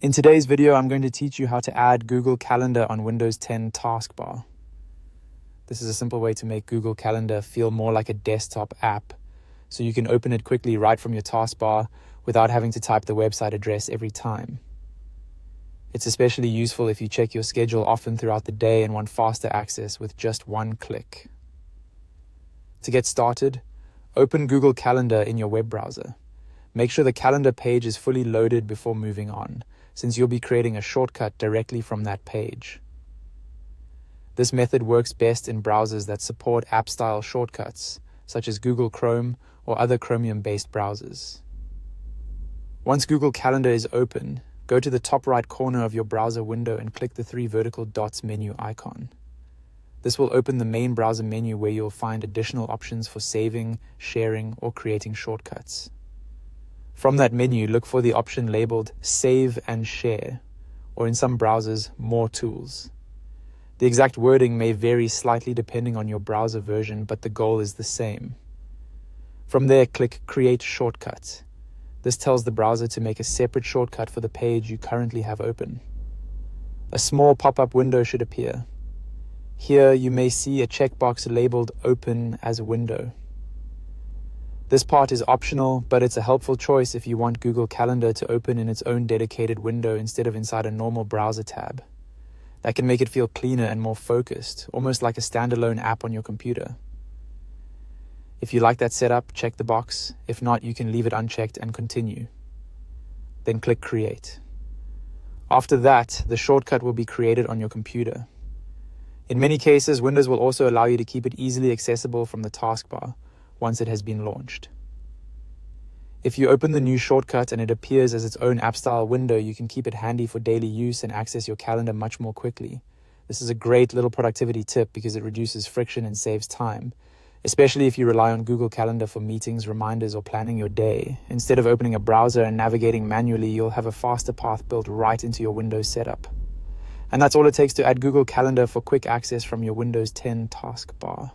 In today's video, I'm going to teach you how to add Google Calendar on Windows 10 Taskbar. This is a simple way to make Google Calendar feel more like a desktop app, so you can open it quickly right from your taskbar without having to type the website address every time. It's especially useful if you check your schedule often throughout the day and want faster access with just one click. To get started, open Google Calendar in your web browser. Make sure the calendar page is fully loaded before moving on, since you'll be creating a shortcut directly from that page. This method works best in browsers that support app-style shortcuts, such as Google Chrome or other Chromium-based browsers. Once Google Calendar is open, go to the top right corner of your browser window and click the 3 vertical dots menu icon. This will open the main browser menu where you'll find additional options for saving, sharing, or creating shortcuts. From that menu, look for the option labeled Save and Share, or in some browsers, More Tools. The exact wording may vary slightly depending on your browser version, but the goal is the same. From there, click Create Shortcut. This tells the browser to make a separate shortcut for the page you currently have open. A small pop-up window should appear. Here, you may see a checkbox labeled Open as a window. This part is optional, but it's a helpful choice if you want Google Calendar to open in its own dedicated window instead of inside a normal browser tab. That can make it feel cleaner and more focused, almost like a standalone app on your computer. If you like that setup, check the box. If not, you can leave it unchecked and continue. Then click Create. After that, the shortcut will be created on your computer. In many cases, Windows will also allow you to keep it easily accessible from the taskbar once it has been launched. If you open the new shortcut and it appears as its own app-style window, you can keep it handy for daily use and access your calendar much more quickly. This is a great little productivity tip because it reduces friction and saves time, especially if you rely on Google Calendar for meetings, reminders, or planning your day. Instead of opening a browser and navigating manually, you'll have a faster path built right into your Windows setup. And that's all it takes to add Google Calendar for quick access from your Windows 10 taskbar.